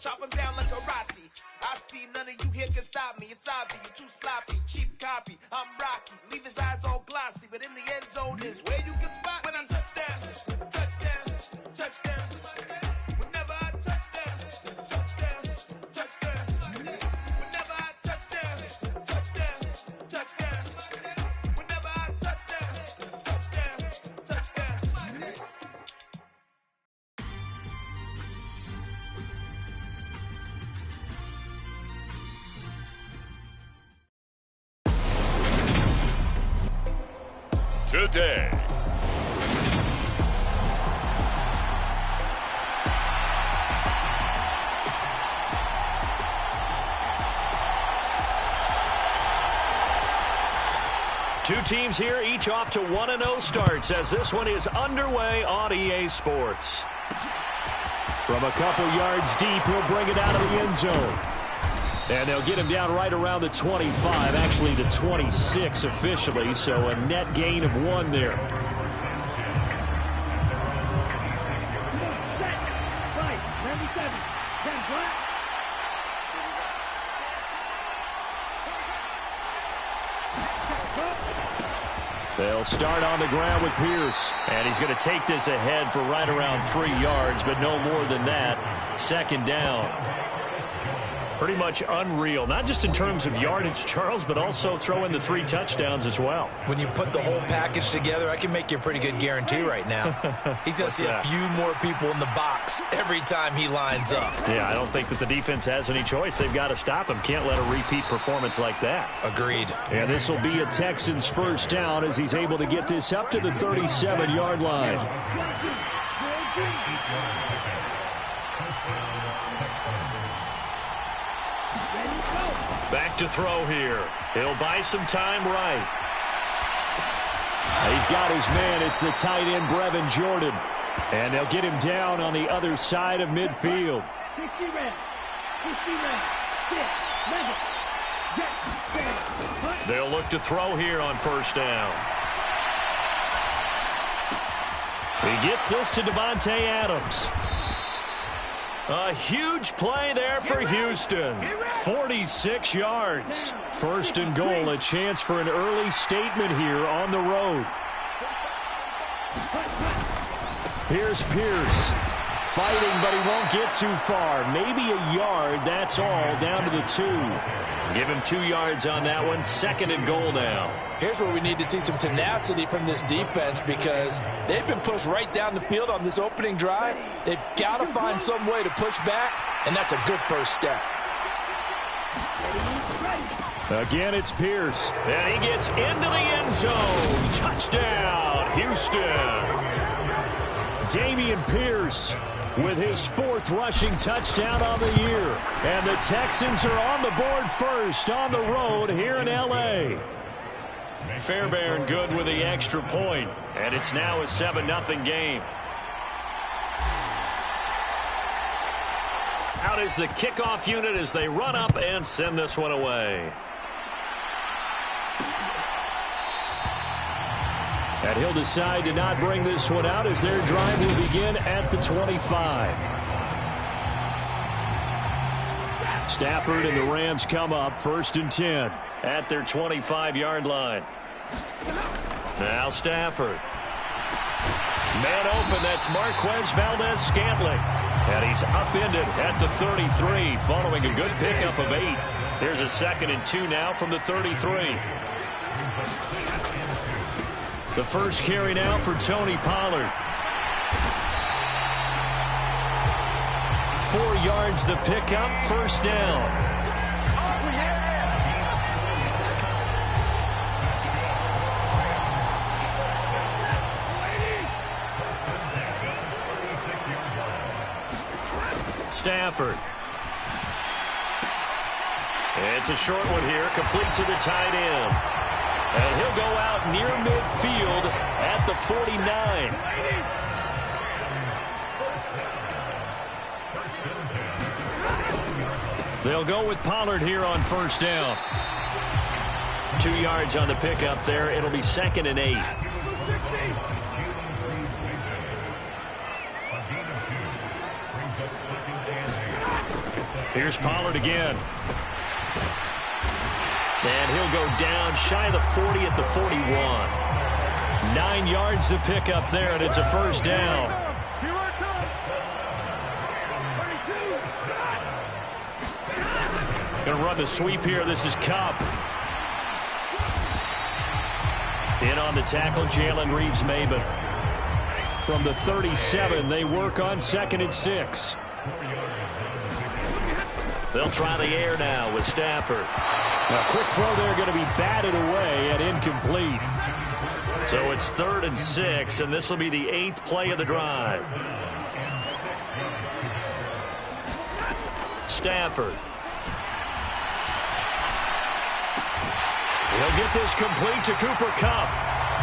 chop him down like karate. I see none of you here can stop me. It's obvious, you're too sloppy, cheap copy. I'm Rocky, leave his eyes all glossy, but in the end zone is where you can spot when I touchdown, touchdown, touchdown. Whenever I touchdown, touchdown, touchdown. Whenever I touchdown, touchdown, touchdown. Whenever I touchdown, touchdown, touchdown. Today. Two teams here, each off to 1-0 starts as this one is underway on EA Sports. From a couple yards deep, he'll bring it out of the end zone. And they'll get him down right around the 25, actually the 26 officially, so a net gain of 1 there. They'll start on the ground with Pierce. And he's going to take this ahead for right around 3 yards, but no more than that. Second down. Pretty much unreal, not just in terms of yardage, Charles, but also throw in the 3 touchdowns as well. When you put the whole package together, I can make you a pretty good guarantee right now. He's going to see a few more people in the box every time he lines up. Yeah, I don't think that the defense has any choice. They've got to stop him. Can't let a repeat performance like that. Agreed. And this will be a Texans first down as he's able to get this up to the 37-yard line. Back to throw here. He'll buy some time right. He's got his man. It's the tight end, Brevin Jordan. And they'll get him down on the other side of midfield. They'll look to throw here on first down. He gets this to Devontae Adams. A huge play there for Houston. 46 yards. First and goal, a chance for an early statement here on the road. Here's Pierce. Fighting, but he won't get too far. Maybe a yard, that's all, down to the 2. Give him 2 yards on that one. Second and goal now. Here's where we need to see some tenacity from this defense because they've been pushed right down the field on this opening drive. They've got to find some way to push back, and that's a good first step. Again, it's Pierce. And he gets into the end zone. Touchdown, Houston. Dameon Pierce with his 4th rushing touchdown on the year. And the Texans are on the board first on the road here in L.A. Fairbairn good with the extra point. And it's now a 7-0 game. Out is the kickoff unit as they run up and send this one away. And he'll decide to not bring this one out as their drive will begin at the 25. Stafford and the Rams come up 1st and 10. At their 25-yard line. Now Stafford. Man open, that's Marquez Valdez-Scantling. And he's upended at the 33 following a good pickup of 8. Here's a 2nd and 2 now from the 33. The first carry now for Tony Pollard. 4 yards the pickup, first down. Stafford. It's a short one here, complete to the tight end. And he'll go out near midfield at the 49. They'll go with Pollard here on first down. 2 yards on the pickup there. It'll be 2nd and 8. Here's Pollard again. And he'll go down shy of the 40 at the 41. 9 yards to pick up there, and it's a first down. Going to run the sweep here. This is Cup. In on the tackle, Jalen Reeves-Maybin. From the 37, they work on 2nd and 6. They'll try the air now with Stafford. Now, quick throw there, going to be batted away and incomplete. So it's 3rd and 6, and this will be the 8th play of the drive. Stafford. He'll get this complete to Cooper Kupp.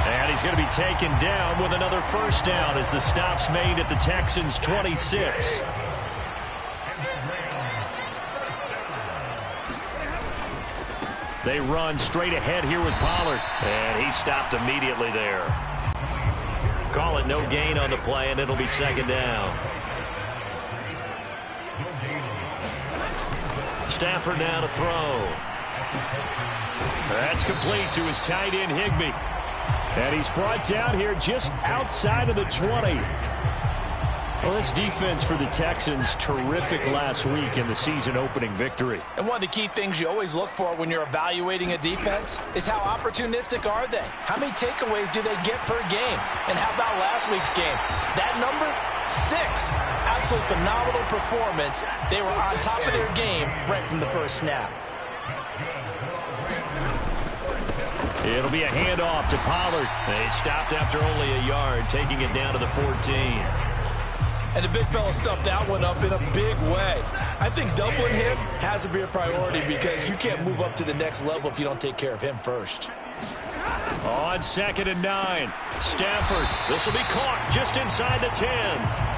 And he's going to be taken down with another first down as the stop's made at the Texans' 26. They run straight ahead here with Pollard. And he stopped immediately there. Call it no gain on the play, and it'll be 2nd down. Stafford now to throw. That's complete to his tight end, Higbee. And he's brought down here just outside of the 20. Well, this defense for the Texans, terrific last week in the season-opening victory. And one of the key things you always look for when you're evaluating a defense is how opportunistic are they? How many takeaways do they get per game? And how about last week's game? That number, 6. Absolutely phenomenal performance. They were on top of their game right from the first snap. It'll be a handoff to Pollard. They stopped after only a yard, taking it down to the 14. And the big fella stuffed that one up in a big way. I think doubling him has to be a priority because you can't move up to the next level if you don't take care of him first. On 2nd and 9, Stafford. This will be caught just inside the 10.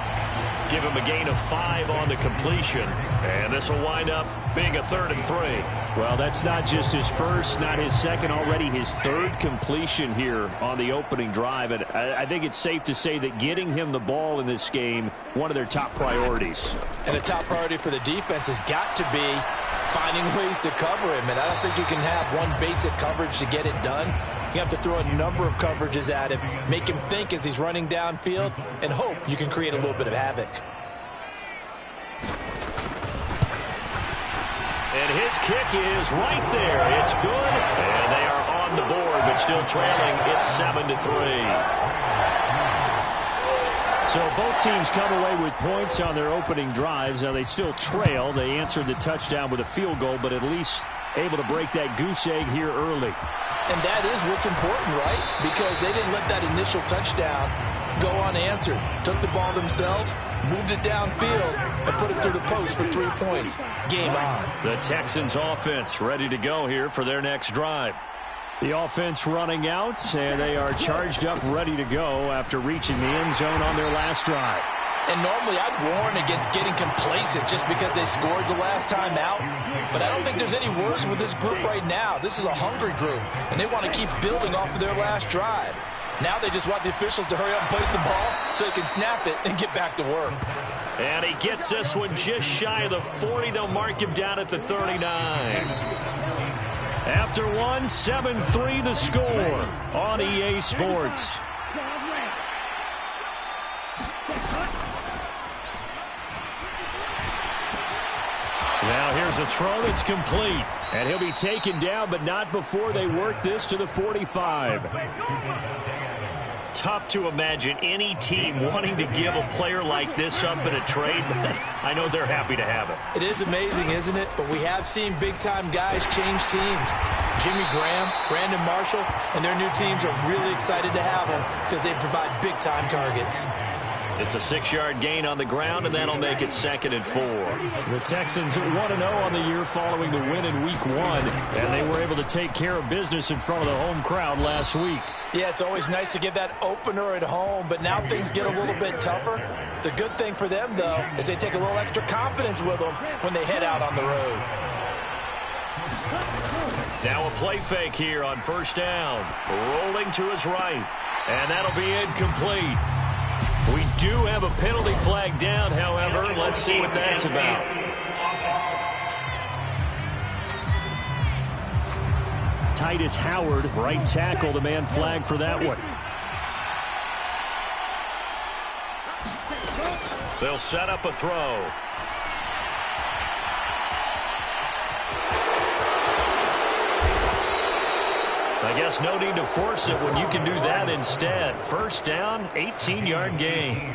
Give him a gain of 5 on the completion. And this will wind up being a 3rd and 3. Well, that's not just his first, not his second, already his 3rd completion here on the opening drive. And I think it's safe to say that getting him the ball in this game, one of their top priorities. And a top priority for the defense has got to be finding ways to cover him. And I don't think you can have one basic coverage to get it done. You have to throw a number of coverages at him, make him think as he's running downfield, and hope you can create a little bit of havoc. And his kick is right there. It's good. And they are on the board, but still trailing. It's 7-3. So both teams come away with points on their opening drives. Now they still trail. They answered the touchdown with a field goal, but at least able to break that goose egg here early. And that is what's important, right? Because they didn't let that initial touchdown go unanswered. Took the ball themselves, moved it downfield, and put it through the post for 3 points. Game on. The Texans offense ready to go here for their next drive. The offense running out, and they are charged up, ready to go after reaching the end zone on their last drive. And normally I'd warn against getting complacent just because they scored the last time out. But I don't think there's any worries with this group right now. This is a hungry group, and they want to keep building off of their last drive. Now they just want the officials to hurry up and place the ball so they can snap it and get back to work. And he gets this one just shy of the 40. They'll mark him down at the 39. After one, 7-3 the score on EA Sports. Now here's a throw that's complete. And he'll be taken down, but not before they work this to the 45. Tough to imagine any team wanting to give a player like this up in a trade, but I know they're happy to have it. It is amazing, isn't it? But we have seen big-time guys change teams. Jimmy Graham, Brandon Marshall, and their new teams are really excited to have them because they provide big-time targets. It's a 6-yard gain on the ground, and that'll make it 2nd and 4. The Texans 1-0 on the year following the win in Week 1, and they were able to take care of business in front of the home crowd last week. Yeah, it's always nice to get that opener at home, but now things get a little bit tougher. The good thing for them, though, is they take a little extra confidence with them when they head out on the road. Now a play fake here on first down. Rolling to his right, and that'll be incomplete. We do have a penalty flag down, however. Let's see what that's about. Titus Howard, right tackle, the man flagged for that one. They'll set up a throw. I guess no need to force it when you can do that instead. First down, 18-yard gain.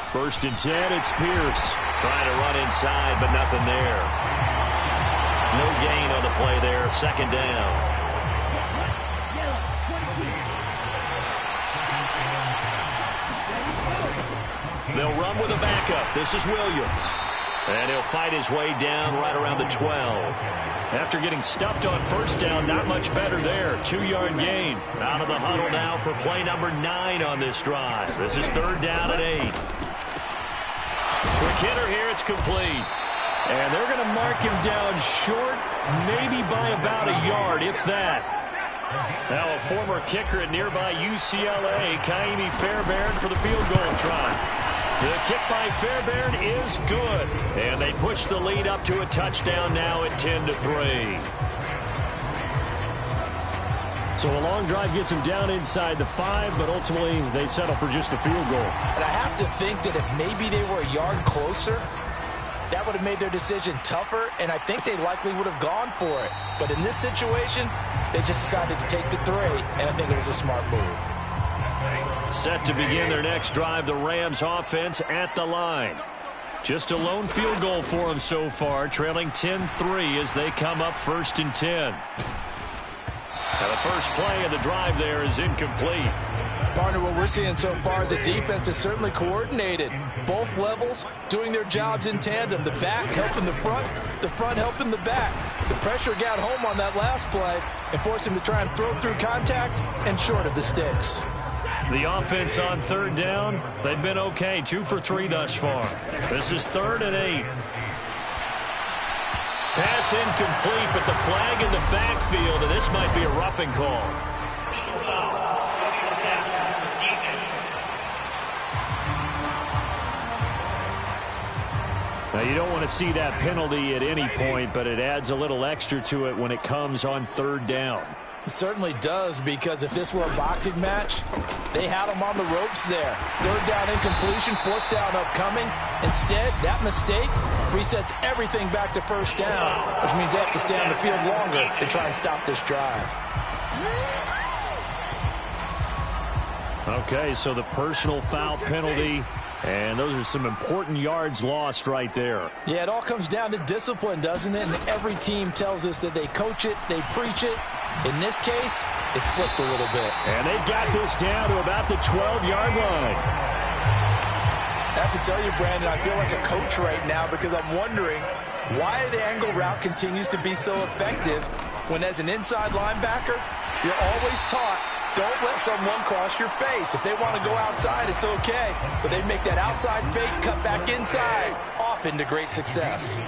First and 10, it's Pierce. Trying to run inside, but nothing there. No gain on the play there. Second down. They'll run with a backup. This is Williams. And he'll fight his way down right around the 12. After getting stuffed on first down, not much better there. 2-yard gain. Out of the huddle now for play number 9 on this drive. This is third down and 8. Quick hitter here. It's complete. And they're going to mark him down short, maybe by about a yard, if that. Now a former kicker at nearby UCLA, Kaimi Fairbairn, for the field goal try. The kick by Fairbairn is good. And they push the lead up to a touchdown now at 10-3. So a long drive gets them down inside the 5, but ultimately they settle for just the field goal. And I have to think that if maybe they were a yard closer, that would have made their decision tougher, and I think they likely would have gone for it. But in this situation, they just decided to take the 3, and I think it was a smart move. Set to begin their next drive, the Rams offense at the line. Just a lone field goal for them so far, trailing 10-3 as they come up first and 10. Now the first play of the drive there is incomplete. Partner, what we're seeing so far is the defense is certainly coordinated. Both levels doing their jobs in tandem. The back helping the front helping the back. The pressure got home on that last play and forced him to try and throw through contact and short of the sticks. The offense on third down, they've been okay. 2 for 3 thus far. This is third and 8. Pass incomplete, but the flag in the backfield, and this might be a roughing call. Now, you don't want to see that penalty at any point, but it adds a little extra to it when it comes on third down. It certainly does, because if this were a boxing match, they had him on the ropes there. Third down incompletion, fourth down upcoming. Instead, that mistake resets everything back to first down, which means they have to stay on the field longer to try and stop this drive. Okay, so the personal foul penalty, and those are some important yards lost right there. Yeah, it all comes down to discipline, doesn't it? And every team tells us that they coach it, they preach it. In this case, it slipped a little bit. And they've got this down to about the 12-yard line. I have to tell you, Brandon, I feel like a coach right now because I'm wondering why the angle route continues to be so effective when, as an inside linebacker, you're always taught, don't let someone cross your face. If they want to go outside, it's okay. But they make that outside fake, cut back inside, off into great success.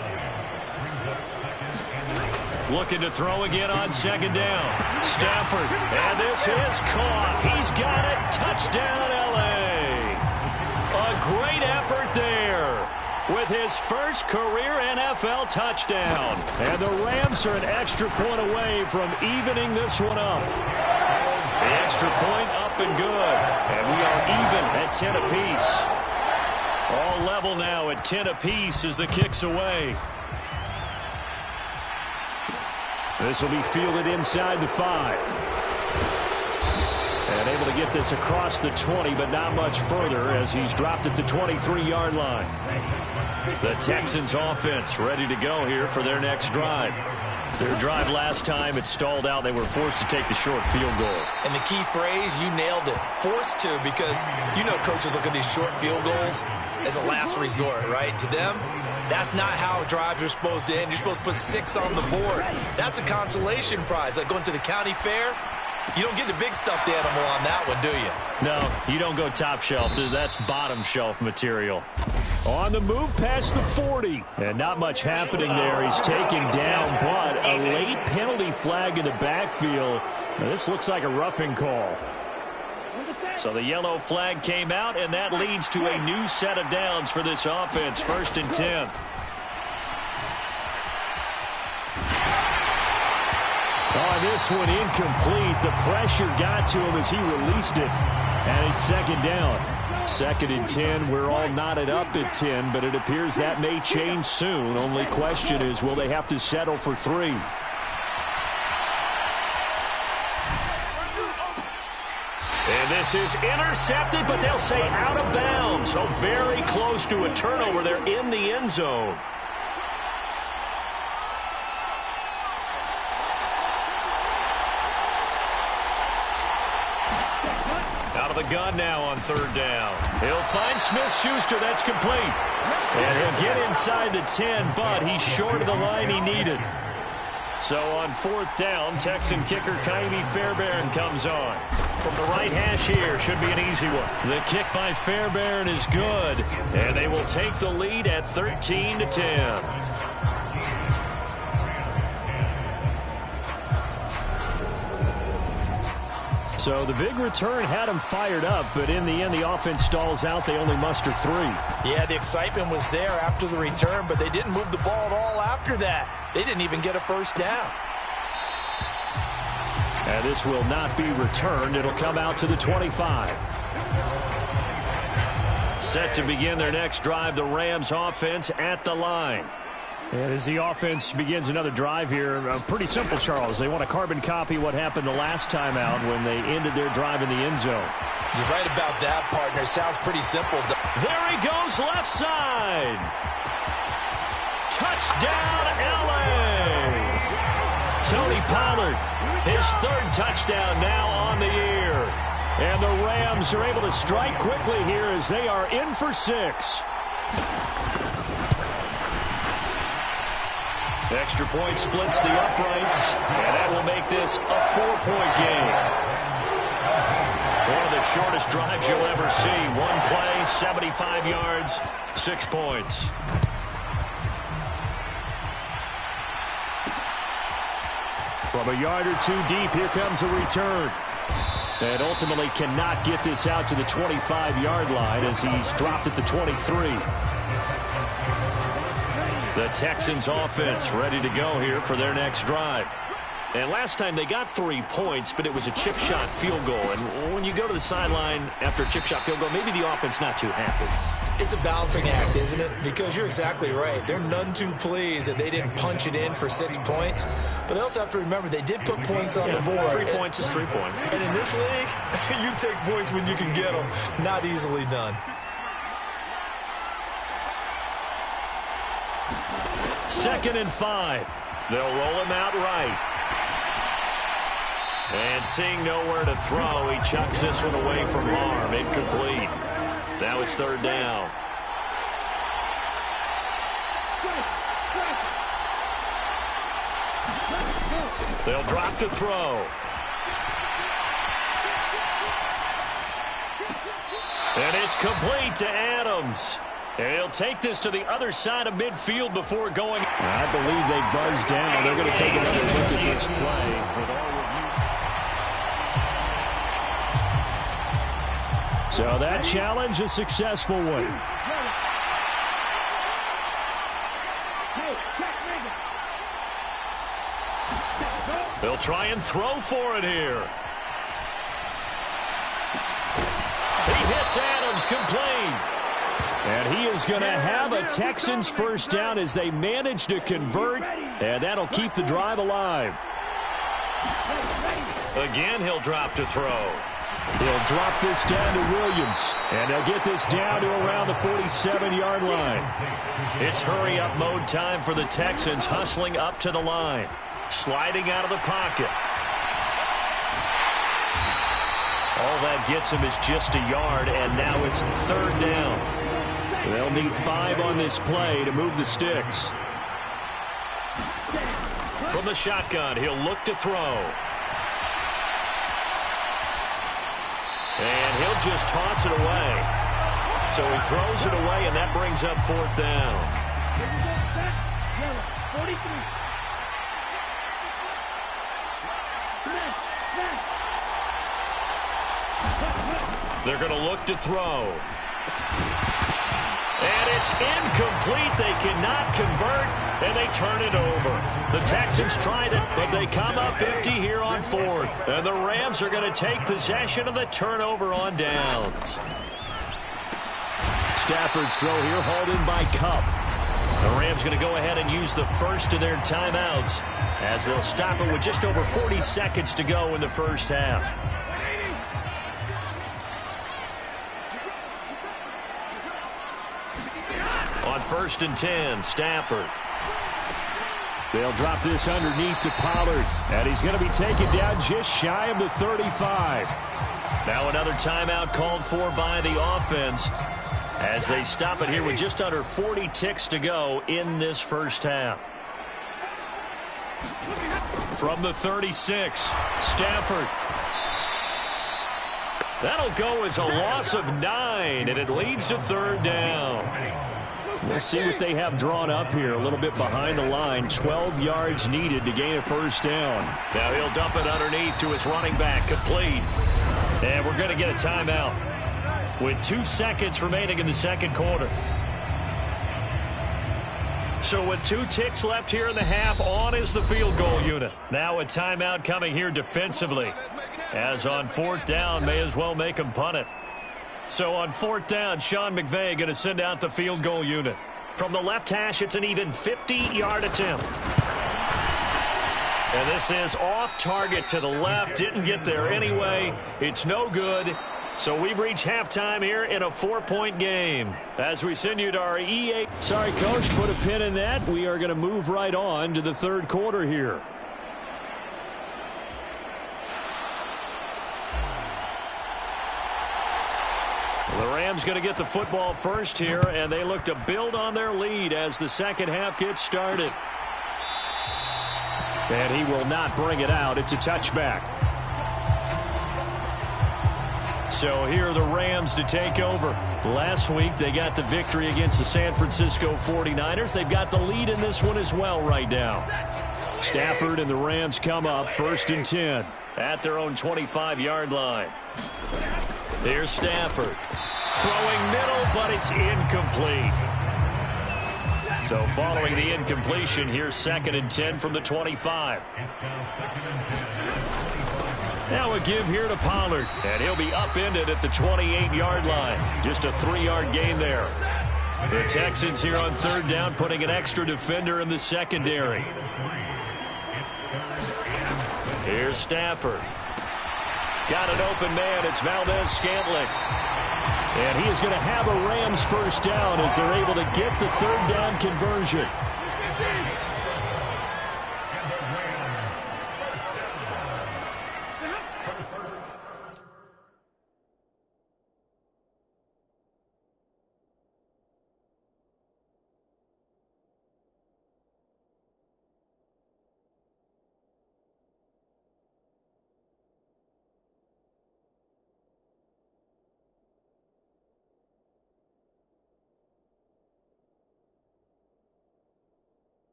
Looking to throw again on second down. Stafford, and this is caught. He's got it. Touchdown, L.A. A great effort there with his first career NFL touchdown. And the Rams are an extra point away from evening this one up. The extra point up and good. And we are even at 10 apiece. All level now at 10 apiece as the kick's away. This will be fielded inside the 5. And able to get this across the 20, but not much further as he's dropped at the 23-yard line. The Texans offense ready to go here for their next drive. Their drive last time, it stalled out. They were forced to take the short field goal. And the key phrase, you nailed it. Forced to, because you know coaches look at these short field goals as a last resort, right? To them, that's not how drives are supposed to end. You're supposed to put 6 on the board. That's a consolation prize. Like going to the county fair, you don't get the big stuffed animal on that one, do you? No, you don't go top shelf. That's bottom shelf material. On the move past the 40. And not much happening there. He's taken down, but a late penalty flag in the backfield. Now, this looks like a roughing call. So the yellow flag came out, and that leads to a new set of downs for this offense. 1st and 10. Oh, this one incomplete. The pressure got to him as he released it. And it's 2nd down. 2nd and 10. We're all knotted up at 10, but it appears that may change soon. Only question is, will they have to settle for 3? And this is intercepted, but they'll say out of bounds. So very close to a turnover. They're in the end zone. Out of the gun now on 3rd down. He'll find Smith-Schuster. That's complete. And he'll get inside the 10, but he's short of the line he needed. So on 4th down, Texan kicker Kaimi Fairbairn comes on. From the right hash here, should be an easy one. The kick by Fairbairn is good, and they will take the lead at 13-10. So the big return had them fired up, but in the end, the offense stalls out. They only muster 3. Yeah, the excitement was there after the return, but they didn't move the ball at all after that. They didn't even get a 1st down. And this will not be returned. It'll come out to the 25. Set to begin their next drive, the Rams offense at the line. And as the offense begins another drive here, pretty simple, Charles. They want to carbon copy what happened the last time out when they ended their drive in the end zone. You're right about that, partner. Sounds pretty simple. There he goes, left side. Touchdown, L.A. Tony Pollard, his 3rd touchdown now on the year. And the Rams are able to strike quickly here as they are in for 6. Extra point splits the uprights, and that will make this a 4-point game. One of the shortest drives you'll ever see. 1 play, 75 yards, 6 points. From a yard or 2 deep, here comes a return. And ultimately cannot get this out to the 25-yard line as he's dropped at the 23. The Texans offense ready to go here for their next drive. And last time they got 3 points, but it was a chip shot field goal. And when you go to the sideline after a chip shot field goal, maybe the offense not too happy. It's a balancing act, isn't it? Because you're exactly right. They're none too pleased that they didn't punch it in for 6 points. But they also have to remember they did put points on the board. 3 points is 3 points. And in this league, you take points when you can get them. Not easily done. 2nd and 5. They'll roll him out right. And seeing nowhere to throw, he chucks this one away from harm. Incomplete. Now it's 3rd down. They'll drop to throw. And it's complete to Adams. And he'll take this to the other side of midfield before going. I believe they buzzed down. They're going to take another look at this play. So that challenge, a successful one. They'll try and throw for it here. He hits Adams, complete. And he is going to have a Texans 1st down as they manage to convert, and that'll keep the drive alive. Again, he'll drop to throw. He'll drop this down to Williams, and they'll get this down to around the 47-yard line. It's hurry-up mode time for the Texans, hustling up to the line. Sliding out of the pocket. All that gets him is just a yard, and now it's 3rd down. They'll need 5 on this play to move the sticks. From the shotgun, he'll look to throw. And he'll just toss it away. So he throws it away, and that brings up 4th down. 43. They're going to look to throw. And it's incomplete. They cannot convert, and they turn it over. The Texans tried it, but they come up empty here on fourth. And the Rams are going to take possession of the turnover on downs. Stafford's throw here hauled in by Cup. The Rams going to go ahead and use the first of their timeouts as they'll stop it with just over 40 seconds to go in the first half. On 1st and 10, Stafford. They'll drop this underneath to Pollard, and he's going to be taken down just shy of the 35. Now another timeout called for by the offense as they stop it here with just under 40 ticks to go in this first half. From the 36, Stafford. That'll go as a loss of 9, and it leads to 3rd down. We'll see what they have drawn up here. A little bit behind the line. 12 yards needed to gain a first down. Now he'll dump it underneath to his running back. Complete. And we're going to get a timeout with 2 seconds remaining in the second quarter. So with 2 ticks left here in the half, on is the field goal unit. Now a timeout coming here defensively. As on 4th down, may as well make him punt it. So on 4th down, Sean McVay going to send out the field goal unit. From the left hash, it's an even 50-yard attempt. And this is off target to the left. Didn't get there anyway. It's no good. So we've reached halftime here in a 4-point game. As we send you to our EA. Sorry, Coach, put a pin in that. We are going to move right on to the third quarter here. The Rams going to get the football first here, and they look to build on their lead as the second half gets started. And he will not bring it out. It's a touchback. So here are the Rams to take over. Last week they got the victory against the San Francisco 49ers. They've got the lead in this one as well right now. Stafford and the Rams come up 1st and 10. At their own 25-yard line. Here's Stafford. Throwing middle, but it's incomplete. So following the incompletion, here's 2nd and 10 from the 25. Now a give here to Pollard, and he'll be upended at the 28-yard line. Just a 3-yard gain there. The Texans here on 3rd down, putting an extra defender in the secondary. Here's Stafford. Got an open man. It's Valdez-Scantling. And he is going to have a Rams first down as they're able to get the 3rd down conversion.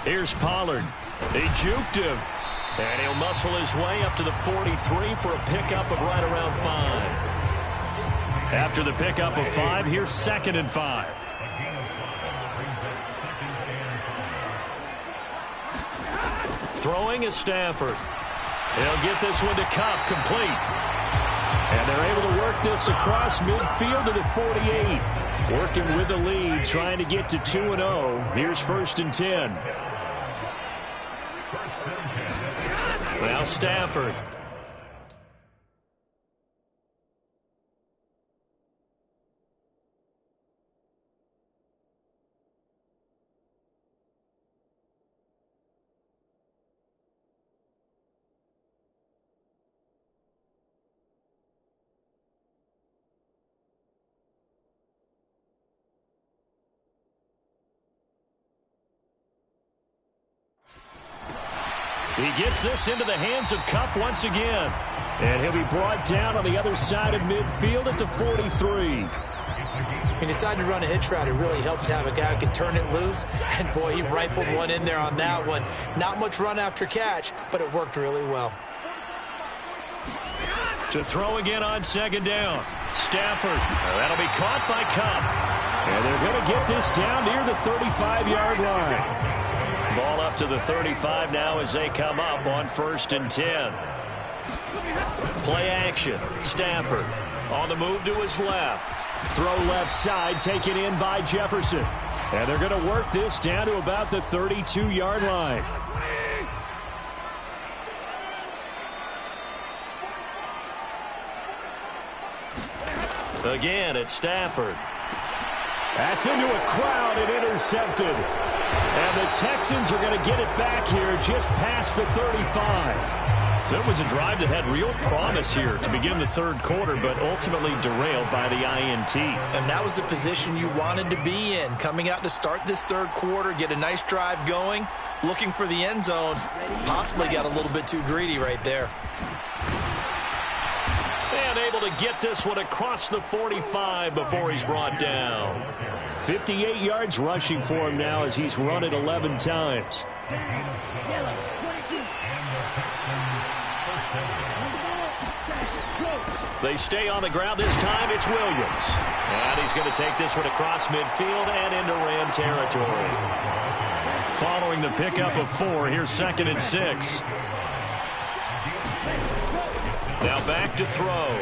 Here's Pollard. He juked him. And he'll muscle his way up to the 43 for a pickup of right around 5. After the pickup of 5, here's 2nd and 5. Throwing is Stafford. He'll get this one to Cup, complete. And they're able to work this across midfield to the 48. Working with the lead, trying to get to 2-0. Here's 1st and 10. Now Stafford. He gets this into the hands of Kupp once again. And he'll be brought down on the other side of midfield at the 43. He decided to run a hitch route. It really helped to have a guy who can turn it loose. And, boy, he rifled one in there on that one. Not much run after catch, but it worked really well. To throw again on second down. Stafford. That'll be caught by Kupp. And they're going to get this down near the 35-yard line. Ball up to the 35 now as they come up on 1st and 10. Play action. Stafford on the move to his left. Throw left side, taken in by Jefferson. And they're going to work this down to about the 32-yard line. Again, it's Stafford. That's into a crowd and intercepted. And the Texans are going to get it back here just past the 35. So it was a drive that had real promise here to begin the third quarter, but ultimately derailed by the INT. And that was the position you wanted to be in, coming out to start this third quarter, get a nice drive going, looking for the end zone. Possibly got a little bit too greedy right there. And able to get this one across the 45 before he's brought down. 58 yards rushing for him now as he's run it 11 times. They stay on the ground. This time it's Williams. And he's going to take this one across midfield and into Ram territory. Following the pickup of 4, here's 2nd and 6. Now back to throw.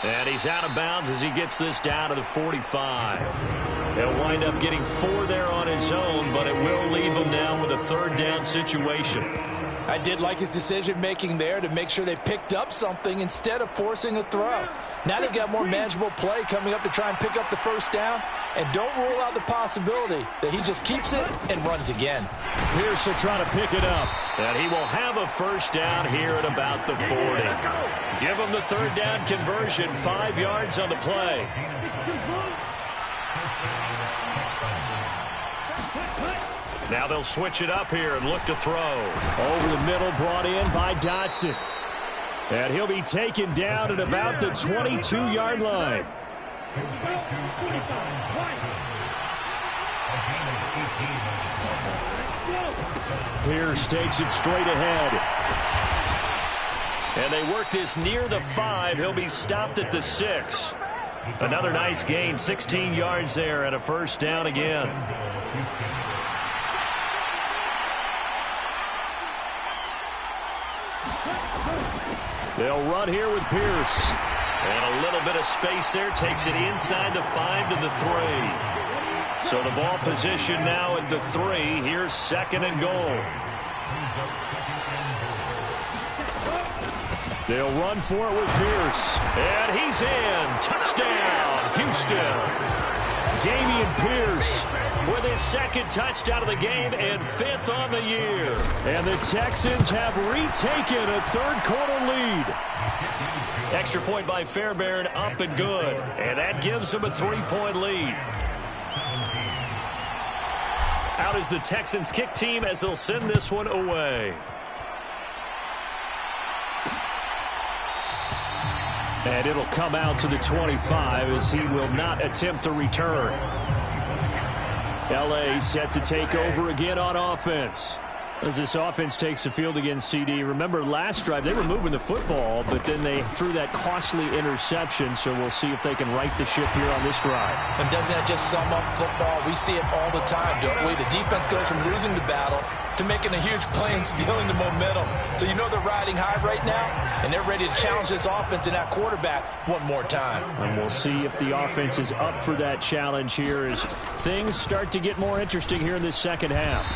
And he's out of bounds as he gets this down to the 45. He'll wind up getting 4 there on his own, but it will leave him now with a 3rd down situation. I did like his decision-making there to make sure they picked up something instead of forcing a throw. Now they've got more manageable play coming up to try and pick up the 1st down, and don't rule out the possibility that he just keeps it and runs again. Pierce will try to pick it up, and he will have a 1st down here at about the 40. Give him the 3rd down conversion, 5 yards on the play. Now they'll switch it up here and look to throw. Over the middle, brought in by Dotson. And he'll be taken down at about the 22-yard line. Pierce takes it straight ahead. And they work this near the 5. He'll be stopped at the 6. Another nice gain, 16 yards there and a 1st down again. They'll run here with Pierce. And a little bit of space there. Takes it inside the 5 to the 3. So the ball position now at the 3. Here's 2nd and goal. They'll run for it with Pierce. And he's in. Touchdown, Houston. Dameon Pierce with his 2nd touchdown of the game and 5th on the year. And the Texans have retaken a third quarter lead. Extra point by Fairbairn, up and good. And that gives them a 3-point lead. Out is the Texans kick team as they'll send this one away. And it'll come out to the 25 as he will not attempt to return. L.A. set to take over again on offense. As this offense takes the field against CD. Remember, last drive, they were moving the football, but then they threw that costly interception, so we'll see if they can right the ship here on this drive. And doesn't that just sum up football? We see it all the time, don't we? The defense goes from losing the battle to making a huge play and stealing the momentum. So you know they're riding high right now, and they're ready to challenge this offense and that quarterback one more time. And we'll see if the offense is up for that challenge here as things start to get more interesting here in this second half.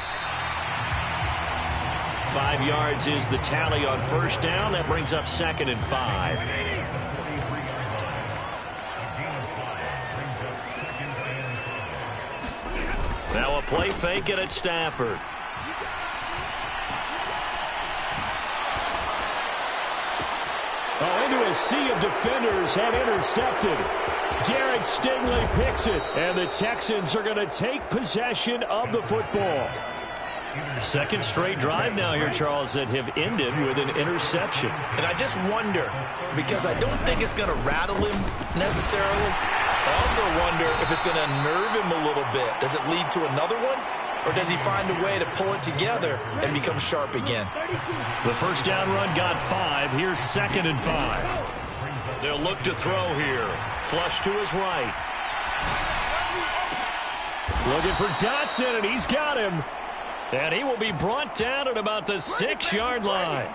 5 yards is the tally on 1st down. That brings up 2nd and 5. Now a play fake and it's Stafford. Oh, into a sea of defenders and intercepted. Derek Stingley picks it, and the Texans are going to take possession of the football. Second straight drive now here, Charles, that have ended with an interception. And I just wonder, because I don't think it's going to rattle him necessarily. I also wonder if it's going to unnerve him a little bit. Does it lead to another one? Or does he find a way to pull it together and become sharp again? The first down run got 5. Here's 2nd and 5. They'll look to throw here. Flush to his right. Looking for Dotson, and he's got him. And he will be brought down at about the 6-yard line.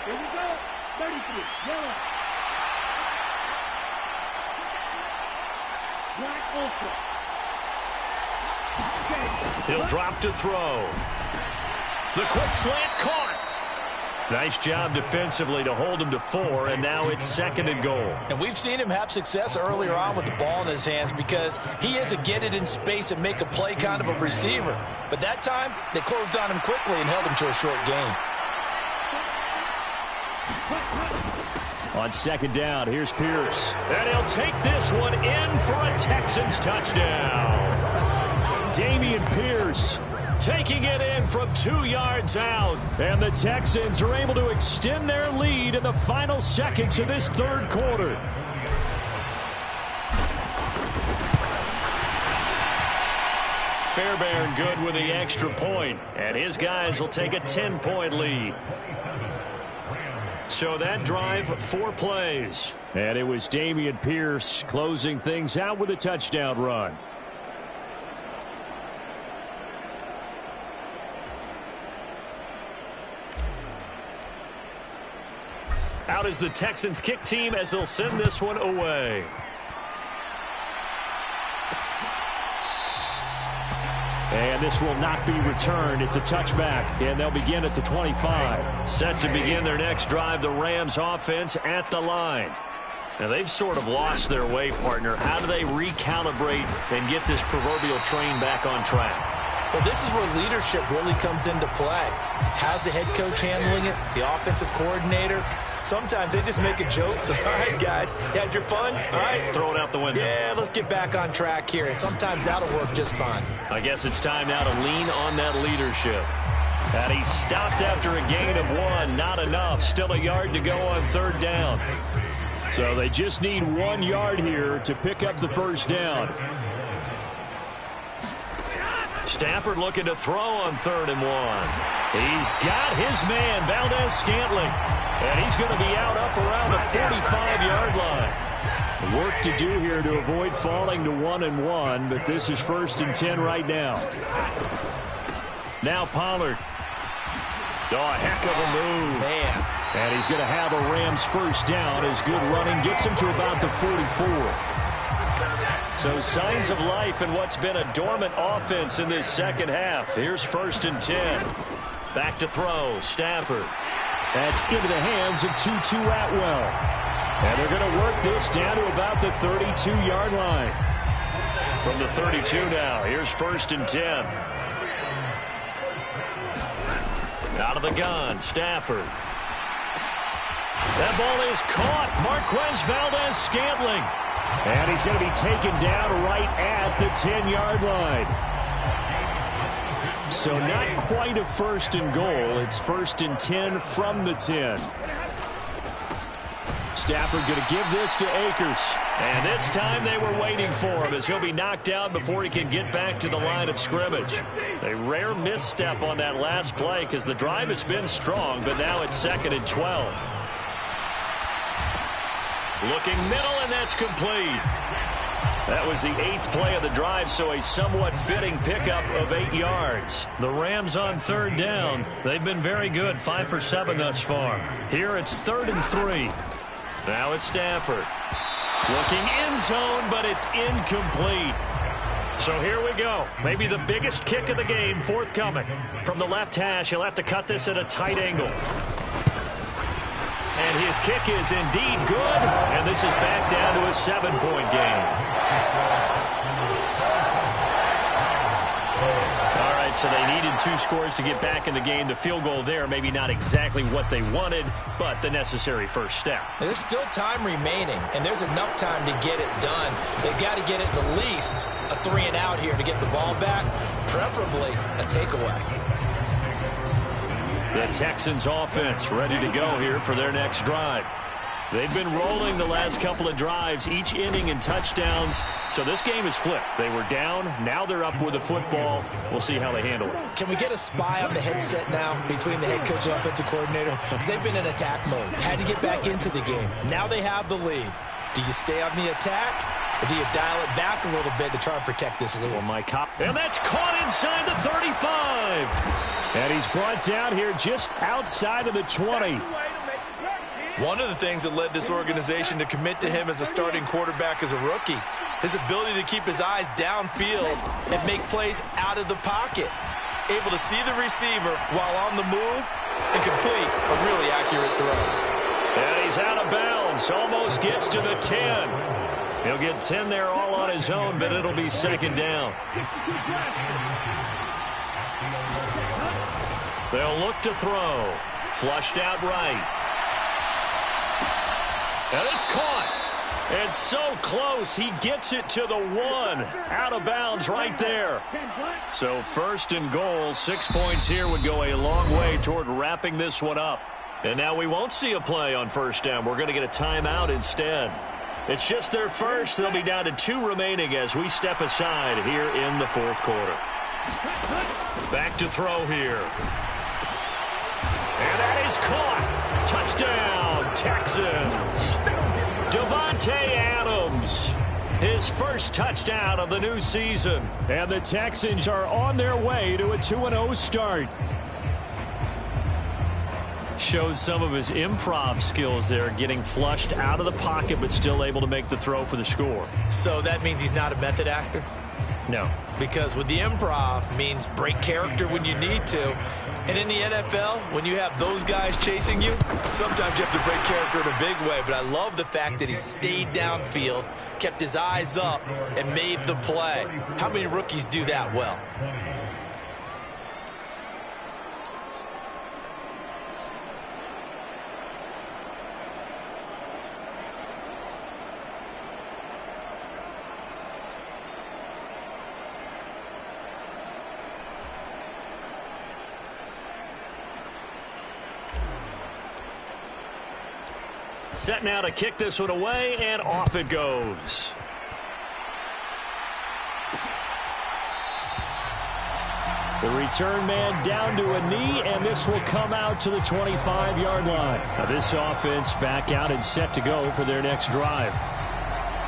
Here we go. 33. Yellow. Black ultra. He'll drop to throw. The quick slant caught. Nice job defensively to hold him to 4, and now it's 2nd and goal. And we've seen him have success earlier on with the ball in his hands because he is a get it in space and make a play kind of a receiver. But that time, they closed on him quickly and held him to a short gain. On 2nd down, here's Pierce. And he'll take this one in for a Texans touchdown. Dameon Pierce taking it in from 2 yards out. And the Texans are able to extend their lead in the final seconds of this third quarter. Fairbairn good with the extra point, and his guys will take a 10-point lead. So that drive, 4 plays. And it was Dameon Pierce closing things out with a touchdown run. Out is the Texans kick team as they'll send this one away. And this will not be returned. It's a touchback, and they'll begin at the 25. Set to begin their next drive, the Rams offense at the line. Now, they've sort of lost their way, partner. How do they recalibrate and get this proverbial train back on track? Well, this is where leadership really comes into play. How's the head coach handling it? The offensive coordinator? Sometimes they just make a joke. All right, guys, you had your fun? All right. Throw it out the window. Yeah, let's get back on track here. And sometimes that'll work just fine. I guess it's time now to lean on that leadership. And he stopped after a gain of 1. Not enough. Still a yard to go on 3rd down. So they just need 1 yard here to pick up the first down. Stafford looking to throw on 3rd and 1. He's got his man, Valdez-Scantling. And he's going to be out up around the 45-yard line. Work to do here to avoid falling to 1-1, but this is 1st and 10 right now. Now Pollard. Oh, a heck of a move. Man. And he's going to have a Rams first down as good running gets him to about the 44. So signs of life in what's been a dormant offense in this second half. Here's 1st and 10. Back to throw. Stafford. That's into the hands of Tutu Atwell. And they're going to work this down to about the 32-yard line. From the 32 now. Here's 1st and 10. Out of the gun. Stafford. That ball is caught. Marquez Valdez-Scantling. And he's going to be taken down right at the 10-yard line. So not quite a 1st and goal. It's 1st and 10 from the 10. Stafford going to give this to Akers. And this time they were waiting for him as he'll be knocked out before he can get back to the line of scrimmage. A rare misstep on that last play because the drive has been strong, but now it's 2nd and 12. Looking middle, and that's complete. That was the 8th play of the drive, so a somewhat fitting pickup of 8 yards. The Rams on 3rd down. They've been very good, 5 for 7 thus far. Here it's 3rd and 3. Now it's Stafford. Looking end zone, but it's incomplete. So here we go. Maybe the biggest kick of the game forthcoming. From the left hash, he'll have to cut this at a tight angle. And his kick is indeed good, and this is back down to a 7-point game. All right, right, so they needed 2 scores to get back in the game. The field goal there, maybe not exactly what they wanted, but the necessary first step. There's still time remaining, and there's enough time to get it done. They've got to get at the least a 3-and-out here to get the ball back, preferably a takeaway. The Texans offense ready to go here for their next drive. They've been rolling the last couple of drives, each inning in touchdowns. So this game is flipped. They were down. Now they're up with the football. We'll see how they handle it. Can we get a spy on the headset now between the head coach and offensive coordinator? Because they've been in attack mode. Had to get back into the game. Now they have the lead. Do you stay on the attack, or do you dial it back a little bit to try and protect this lead? Well, and that's caught inside the 35. And he's brought down here just outside of the 20. One of the things that led this organization to commit to him as a starting quarterback as a rookie, his ability to keep his eyes downfield and make plays out of the pocket. Able to see the receiver while on the move and complete a really accurate throw. And he's out of bounds. Almost gets to the 10. He'll get 10 there all on his own, but it'll be second down. They'll look to throw. Flushed out right. And it's caught. And so close, he gets it to the 1. Out of bounds right there. So first and goal, 6 points here would go a long way toward wrapping this one up. And now we won't see a play on first down. We're going to get a timeout instead. It's just their first. They'll be down to 2 remaining as we step aside here in the fourth quarter. Back to throw here. And that is caught. Touchdown, Texans. Davante Adams, his first touchdown of the new season. And the Texans are on their way to a 2-0 start. Showed some of his improv skills there, getting flushed out of the pocket but still able to make the throw for the score. So that means he's not a method actor? No. Because with the improv means break character when you need to. And in the NFL, when you have those guys chasing you, sometimes you have to break character in a big way. But I love the fact that he stayed downfield, kept his eyes up, and made the play. How many rookies do that well? Set now to kick this one away, and off it goes. The return man down to a knee, and this will come out to the 25-yard line. Now this offense back out and set to go for their next drive.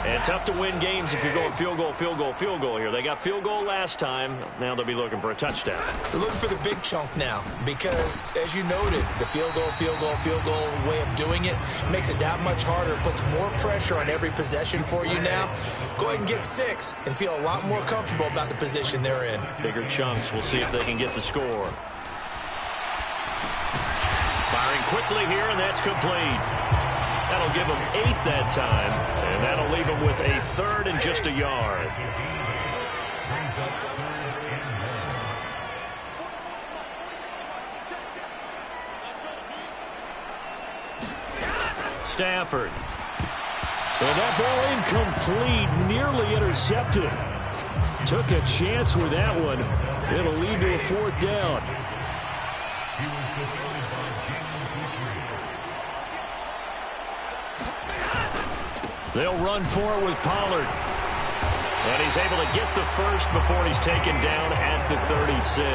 And tough to win games if you're going field goal, field goal, field goal here. They got field goal last time. Now they'll be looking for a touchdown. They're looking for the big chunk now because, as you noted, the field goal way of doing it makes it that much harder. It puts more pressure on every possession for you now. Go ahead and get 6 and feel a lot more comfortable about the position they're in. Bigger chunks. We'll see if they can get the score. Firing quickly here, and that's complete. That'll give them 8 that time, and that'll leave them with a 3rd and just a yard. Stafford. And that ball incomplete, nearly intercepted. Took a chance with that one. It'll lead to a 4th down. They'll run forward with Pollard. And he's able to get the first before he's taken down at the 36.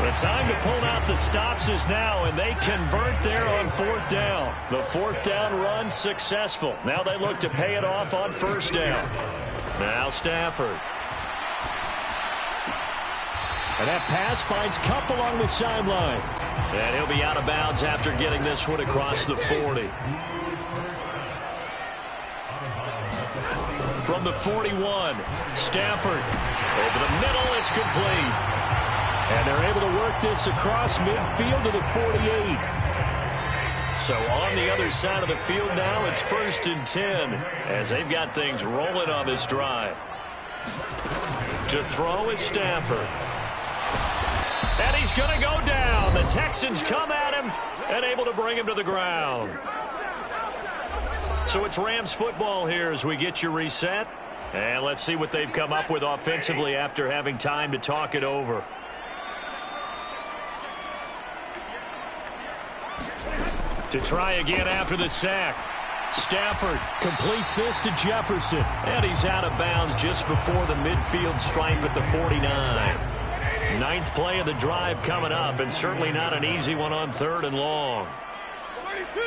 The time to pull out the stops is now, and they convert there on 4th down. The 4th down run successful. Now they look to pay it off on 1st down. Now Stafford. And that pass finds Kupp along the sideline. And he'll be out of bounds after getting this one across the 40. From the 41, Stafford. Over the middle, it's complete. And they're able to work this across midfield to the 48. So on the other side of the field now, it's 1st and 10 as they've got things rolling on this drive. To throw is Stafford. And he's going to go down. The Texans come at him and able to bring him to the ground. So it's Rams football here as we get you reset. And let's see what they've come up with offensively after having time to talk it over. To try again after the sack. Stafford completes this to Jefferson. And he's out of bounds just before the midfield stripe at the 49. Ninth play of the drive coming up, and certainly not an easy one on 3rd and long. 22.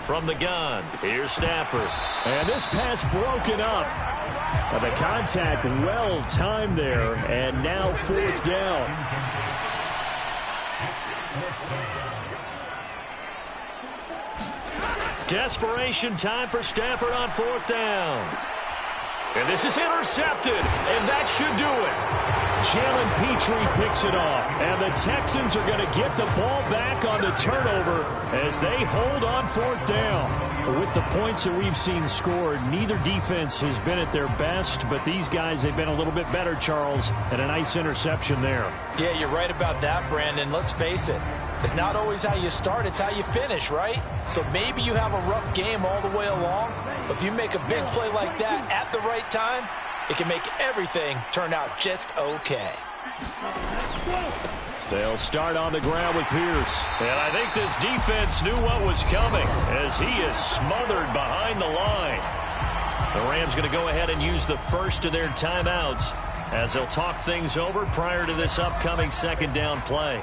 From the gun, here's Stafford. And this pass broken up. The contact well timed there, and now 4th down. Desperation time for Stafford on 4th down. And this is intercepted, and that should do it. Jalen Petrie picks it off, and the Texans are going to get the ball back on the turnover as they hold on 4th down. With the points that we've seen scored, neither defense has been at their best, but these guys, they've been a little bit better, Charles, and a nice interception there. Yeah, you're right about that, Brandon. Let's face it. It's not always how you start, it's how you finish, right? So maybe you have a rough game all the way along, but if you make a big play like that at the right time, it can make everything turn out just okay. They'll start on the ground with Pierce. And I think this defense knew what was coming as he is smothered behind the line. The Rams going to go ahead and use the first of their timeouts as they'll talk things over prior to this upcoming 2nd down play.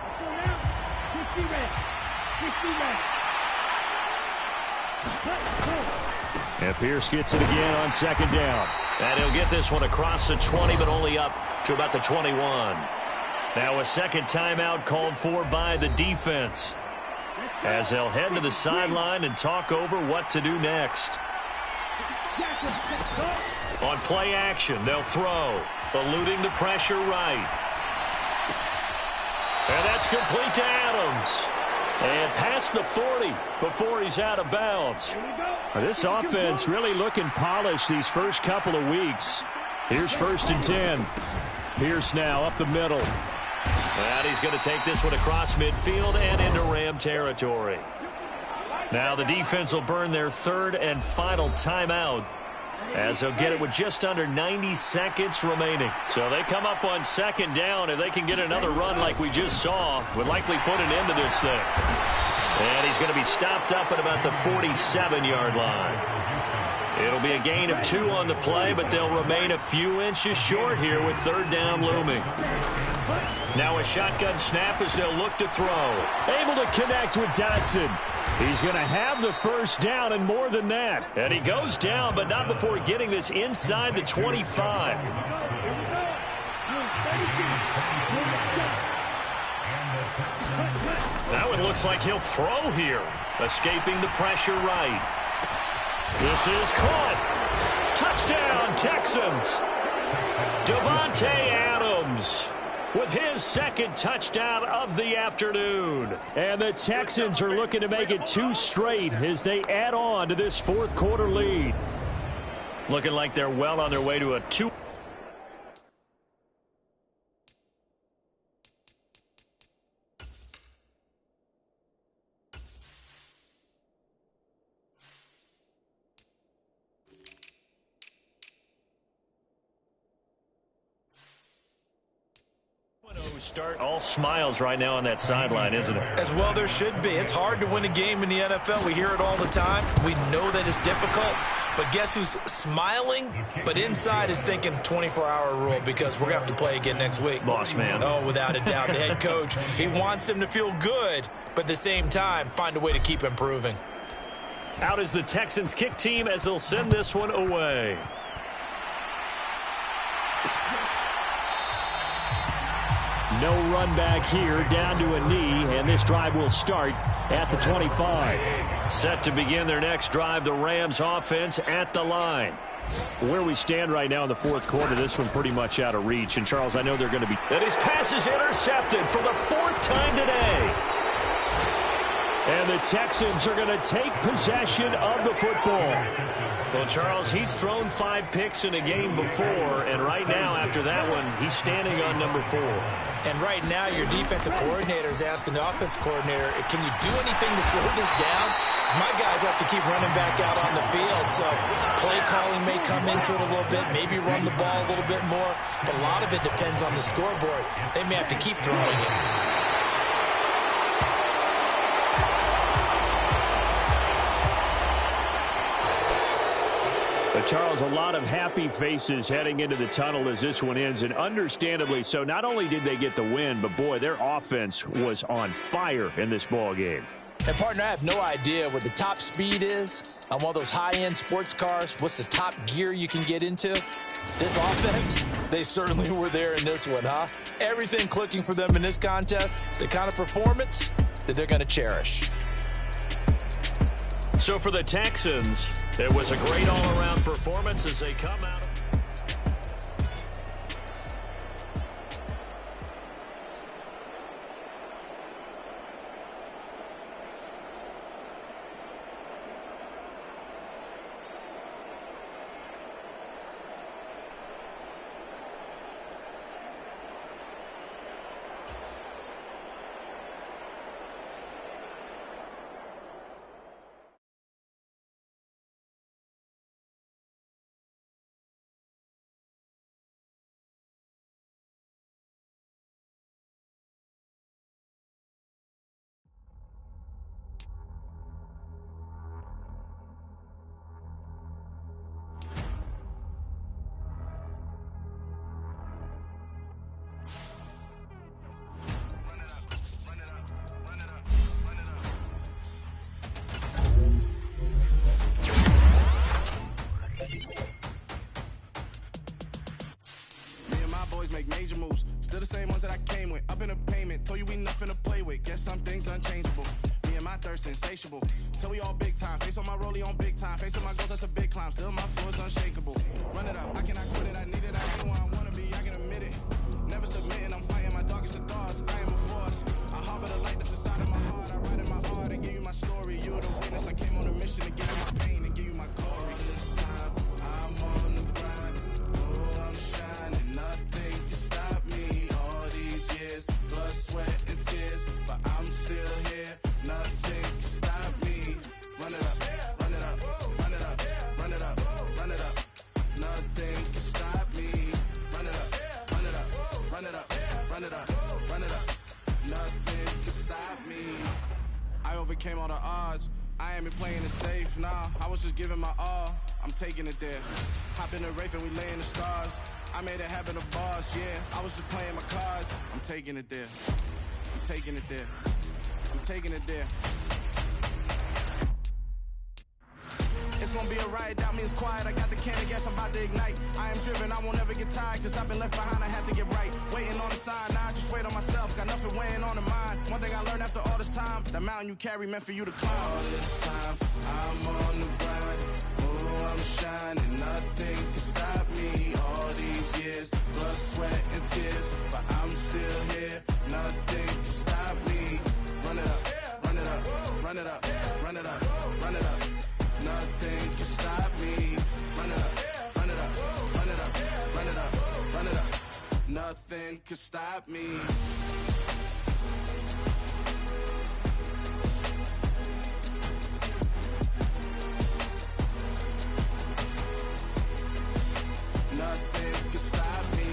And Pierce gets it again on 2nd down. And he'll get this one across the 20, but only up to about the 21. Now a 2nd timeout called for by the defense as they'll head to the sideline and talk over what to do next. On play action, they'll throw, eluding the pressure right. And that's complete to Adams. And past the 40 before he's out of bounds. This offense really looking polished these first couple of weeks. Here's 1st and 10. Pierce now up the middle. And he's going to take this one across midfield and into Ram territory. Now the defense will burn their 3rd and final timeout as they'll get it with just under 90 seconds remaining. So they come up on 2nd down. If they can get another run like we just saw, would likely put an end to this thing. And he's going to be stopped up at about the 47-yard line. It'll be a gain of 2 on the play, but they'll remain a few inches short here with 3rd down looming. Now a shotgun snap as they'll look to throw. Able to connect with Dotson. He's going to have the 1st down and more than that. And he goes down, but not before getting this inside the 25. Now it looks like he'll throw here. Escaping the pressure right. This is caught. Touchdown, Texans. Davante Adams with his 2nd touchdown of the afternoon. And the Texans are looking to make it 2 straight as they add on to this 4th quarter lead. Looking like they're well on their way to a 2. Start all smiles right now on that sideline, isn't it? As well there should be. It's hard to win a game in the NFL. We hear it all the time. We know that it's difficult. But guess who's smiling? But inside is thinking 24-hour rule because we're going to have to play again next week. Boss man. Oh, without a doubt. The head coach, he wants them to feel good, but at the same time, find a way to keep improving. Out is the Texans kick team as they'll send this one away. No run back here, down to a knee, and this drive will start at the 25. Set to begin their next drive, the Rams offense at the line. Where we stand right now in the 4th quarter, this one pretty much out of reach. And, Charles, I know they're going to be... And his pass is intercepted for the 4th time today. And the Texans are going to take possession of the football. Well, Charles, he's thrown 5 picks in a game before, and right now, after that one, he's standing on number 4. And right now, your defensive coordinator is asking the offense coordinator, can you do anything to slow this down? Because my guys have to keep running back out on the field. So play calling may come into it a little bit, maybe run the ball a little bit more. But a lot of it depends on the scoreboard. They may have to keep throwing it. But Charles, a lot of happy faces heading into the tunnel as this one ends, and understandably so. Not only did they get the win, but boy, their offense was on fire in this ball game. And partner, I have no idea what the top speed is on one of those high-end sports cars. What's the top gear you can get into? This offense, they certainly were there in this one, huh? Everything clicking for them in this contest, the kind of performance that they're going to cherish. So for the Texans, it was a great all-around performance as they come out. Make major moves, still the same ones that I came with. Up in a payment, told you we nothing to play with. Guess some things unchangeable. Me and my thirst insatiable. Till we all big time. Face on my rollie on big time. Face on my goals, that's a big climb. Still my flow is unshakable. Run it up, I cannot quit it. I need it, I ain't where I wanna be, I can admit it. Never submitting, I'm fighting my darkest of thoughts. I am a force. I harbor the light that's inside of my heart. I ride in my heart and give you my story. You are the witness. I came on a mission to give you my pain and give you my glory. This time, I'm on the grind. Oh, I'm shining. Nothing can stop me. All these years, blood, sweat, and tears. But I'm still here. Nothing can stop me. Run it up, run it up, run it up, run it up, run it up. Nothing can stop me. Run it up, run it up, run it up, run it up, run it up. Nothing can stop me. I overcame all the odds. I ain't been playing it safe, nah. I was just giving my all. I'm taking it there. Hop in the Wraith and we lay in the stars. I made it happen to boss, yeah. I was just playing my cards. I'm taking it there. I'm taking it there. I'm taking it there. It's gonna be a riot, doubt me it's quiet. I got the can of gas, I'm about to ignite. I am driven, I won't ever get tired, cause I've been left behind, I have to get right. Waiting on the sign, now I just wait on myself. Got nothing weighing on the mind. One thing I learned after all this time, the mountain you carry meant for you to climb. All this time, I'm on the grind. Oh, I'm shining, nothing can stop me. All these years, blood, sweat, and tears. But I'm still here, nothing can stop me. Run it up, run it up, run it up, run it up, run it up. Nothing can stop me. Run it up, run it up, run it up, run it up, run it up. Nothing can stop me. Nothing can stop me.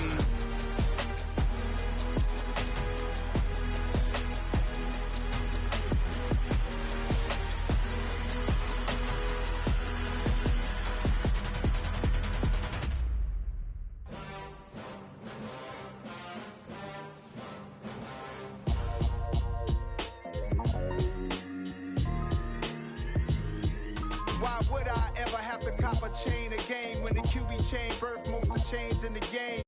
Why would I ever have to cop a chain a game when the QB chain birth most of chains in the game?